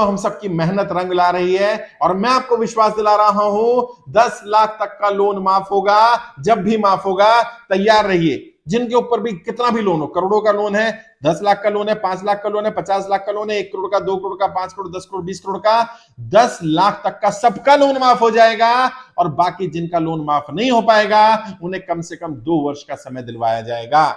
हम सबकी मेहनत रंग ला रही है और मैं आपको विश्वास दिला रहा हूं 10 लाख तक का लोन माफ होगा। जब भी माफ होगा तैयार रहिए। जिनके ऊपर भी कितना भी लोन हो, करोड़ों का लोन है, 10 लाख का लोन है, 5 लाख का लोन है, 50 लाख का लोन है, 1 करोड़ का, 2 करोड़ का, 5 करोड़, 10 करोड़, 20 करोड़ का, 10 लाख तक का सबका लोन माफ हो जाएगा। और बाकी जिनका लोन माफ नहीं हो पाएगा उन्हें कम से कम 2 वर्ष का समय दिलवाया जाएगा।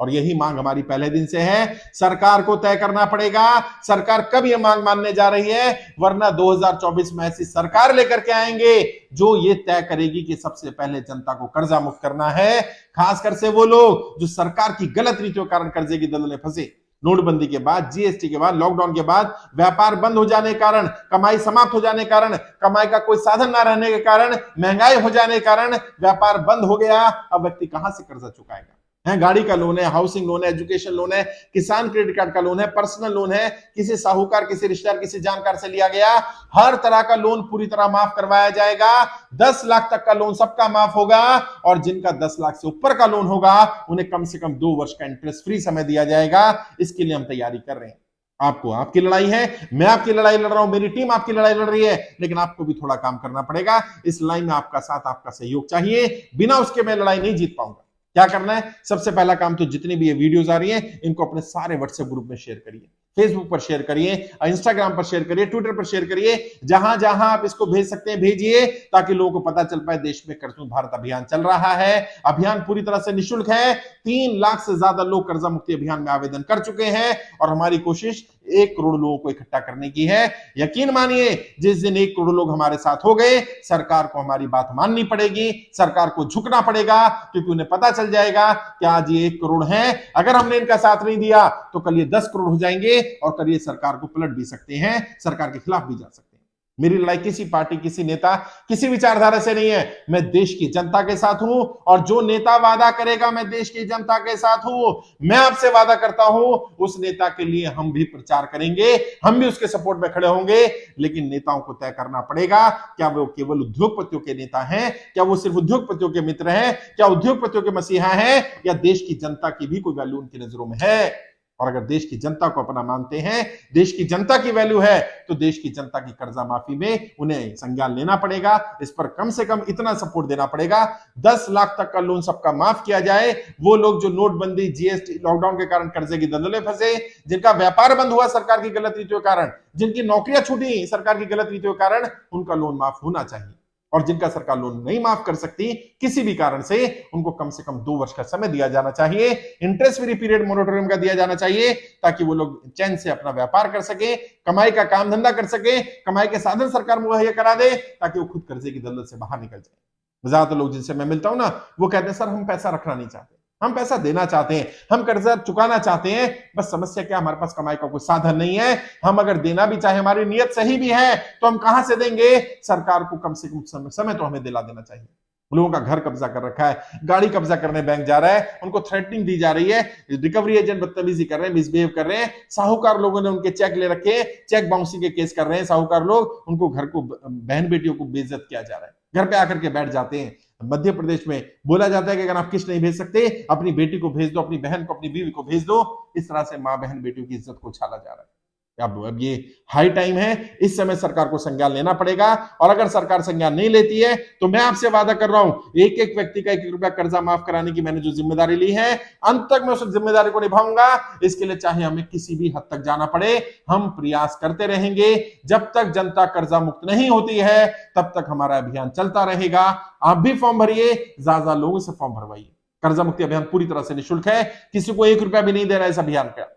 और यही मांग हमारी पहले दिन से है। सरकार को तय करना पड़ेगा सरकार कब यह मांग मानने जा रही है, वरना 2024 में ऐसी सरकार लेकर के आएंगे जो ये तय करेगी कि सबसे पहले जनता को कर्जा मुक्त करना है। खासकर से वो लोग जो सरकार की गलत नीतियों के कारण कर्जे की दलदल में फंसे। नोटबंदी के बाद, जीएसटी के बाद, लॉकडाउन के बाद, व्यापार बंद हो जाने के कारण, कमाई समाप्त हो जाने के कारण, कमाई का कोई साधन ना रहने के कारण, महंगाई हो जाने के कारण व्यापार बंद हो गया। अब व्यक्ति कहां से कर्जा चुकाएगा? है गाड़ी का लोन है, हाउसिंग लोन है, एजुकेशन लोन है, किसान क्रेडिट कार्ड का लोन है, पर्सनल लोन है, किसी साहूकार, किसी रिश्तेदार, किसी जानकार से लिया गया हर तरह का लोन पूरी तरह माफ करवाया जाएगा। 10 लाख तक का लोन सबका माफ होगा और जिनका 10 लाख से ऊपर का लोन होगा उन्हें कम से कम 2 वर्ष का इंटरेस्ट फ्री समय दिया जाएगा। इसके लिए हम तैयारी कर रहे हैं। आपको आपकी लड़ाई है, मैं आपकी लड़ाई लड़ रहा हूं, मेरी टीम आपकी लड़ाई लड़ रही है, लेकिन आपको भी थोड़ा काम करना पड़ेगा। इस लड़ाई में आपका साथ, आपका सहयोग चाहिए। बिना उसके मैं लड़ाई नहीं जीत पाऊंगा। क्या करना है? सबसे पहला काम तो जितनी भी ये वीडियोस आ रही हैं इनको अपने सारे व्हाट्सएप ग्रुप में शेयर करिए, फेसबुक पर शेयर करिए, इंस्टाग्राम पर शेयर करिए, ट्विटर पर शेयर करिए। जहां जहां आप इसको भेज सकते हैं भेजिए, ताकि लोगों को पता चल पाए देश में कर्ज मुक्त भारत अभियान चल रहा है। अभियान पूरी तरह से निःशुल्क है। 3 लाख से ज्यादा लोग कर्जा मुक्ति अभियान में आवेदन कर चुके हैं और हमारी कोशिश 1 करोड़ लोगों को इकट्ठा करने की है। यकीन मानिए, जिस दिन 1 करोड़ लोग हमारे साथ हो गए, सरकार को हमारी बात माननी पड़ेगी, सरकार को झुकना पड़ेगा, क्योंकि उन्हें पता चल जाएगा कि आज ये 1 करोड़ है, अगर हमने इनका साथ नहीं दिया तो कल ये 10 करोड़ हो जाएंगे और कल ये सरकार को पलट भी सकते हैं, सरकार के खिलाफ भी जा सकते हैं। मेरी लड़ाई किसी पार्टी, किसी नेता, किसी विचारधारा से नहीं है। मैं देश की जनता के साथ हूं और जो नेता वादा करेगा मैं देश की जनता के साथ हूं, मैं आपसे वादा करता हूं उस नेता के लिए हम भी प्रचार करेंगे, हम भी उसके सपोर्ट में खड़े होंगे। लेकिन नेताओं को तय करना पड़ेगा, क्या वो केवल उद्योगपतियों के नेता हैं, क्या वो सिर्फ उद्योगपतियों के मित्र हैं, क्या उद्योगपतियों के मसीहा हैं, या देश की जनता की भी कोई वैल्यू उनकी नजरों में है। और अगर देश की जनता को अपना मानते हैं, देश की जनता की वैल्यू है, तो देश की जनता की कर्जा माफी में उन्हें संज्ञान लेना पड़ेगा। इस पर कम से कम इतना सपोर्ट देना पड़ेगा, 10 लाख तक का लोन सबका माफ किया जाए। वो लोग जो नोटबंदी, जीएसटी, लॉकडाउन के कारण कर्जे की दलदल में फंसे, जिनका व्यापार बंद हुआ सरकार की गलत नीतियों के कारण, जिनकी नौकरियां छूटी सरकार की गलत नीतियों के कारण, उनका लोन माफ होना चाहिए। और जिनका सरकार लोन नहीं माफ कर सकती किसी भी कारण से, उनको कम से कम 2 वर्ष का समय दिया जाना चाहिए। इंटरेस्ट फ्री पीरियड मोरेटोरियम का दिया जाना चाहिए, ताकि वो लोग चैन से अपना व्यापार कर सके, कमाई का काम धंधा कर सके, कमाई के साधन सरकार मुहैया करा दे, ताकि वो खुद कर्जे की दलदल से बाहर निकल जाए। ज्यादातर लोग जिनसे मैं मिलता हूं ना, वो कहते हैं सर हम पैसा रखना नहीं चाहते, हम पैसा देना चाहते हैं, हम कर्जा चुकाना चाहते हैं, बस समस्या क्या, हमारे पास कमाई का कोई साधन नहीं है। हम अगर देना भी चाहे, हमारी नीयत सही भी है, तो हम कहां से देंगे? सरकार को कम से कम समय तो हमें दिला देना चाहिए। लोगों का घर कब्जा कर रखा है, गाड़ी कब्जा करने बैंक जा रहा है, उनको थ्रेटनिंग दी जा रही है, रिकवरी एजेंट बदतमीजी कर रहे हैं, मिसबिहेव कर रहे हैं, साहूकार लोगों ने उनके चेक ले रखे, चेक बाउंसिंग के केस कर रहे हैं साहूकार लोग, उनको घर को, बहन बेटियों को बेइज्जत किया जा रहा है, घर पे आकर के बैठ जाते हैं। मध्य प्रदेश में बोला जाता है कि अगर आप किस्त नहीं भेज सकते, अपनी बेटी को भेज दो, अपनी बहन को, अपनी बीवी को भेज दो। इस तरह से मां बहन बेटियों की इज्जत को छाला जा रहा है। अब ये हाई टाइम है, इस समय सरकार को संज्ञान लेना पड़ेगा। और अगर सरकार संज्ञान नहीं लेती है तो मैं आपसे वादा कर रहा हूं, एक एक व्यक्ति का 1 रुपया कर्जा माफ कराने की मैंने जो जिम्मेदारी ली है, अंत तक मैं उस जिम्मेदारी को निभाऊंगा। इसके लिए चाहे हमें किसी भी हद तक जाना पड़े, हम प्रयास करते रहेंगे। जब तक जनता कर्जा मुक्त नहीं होती है, तब तक हमारा अभियान चलता रहेगा। आप भी फॉर्म भरिए, ज्यादा लोगों से फॉर्म भरवाइए। कर्जा मुक्ति अभियान पूरी तरह से निःशुल्क है, किसी को 1 रुपया भी नहीं दे रहा है इस अभियान का।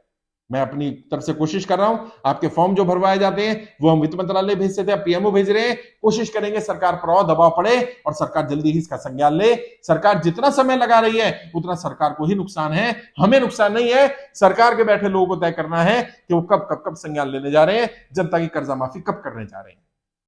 मैं अपनी तरफ से कोशिश कर रहा हूं, आपके फॉर्म जो भरवाए जाते हैं वो हम वित्त मंत्रालय भेजते थे, पीएमओ भेज रहे हैं। कोशिश करेंगे सरकार पर और दबाव पड़े और सरकार जल्दी ही इसका संज्ञान ले। सरकार जितना समय लगा रही है उतना सरकार को ही नुकसान है, हमें नुकसान नहीं है। सरकार के बैठे लोगों को तय करना है कि वो कब संज्ञान लेने जा रहे हैं, जनता की कर्जा माफी कब करने जा रहे हैं।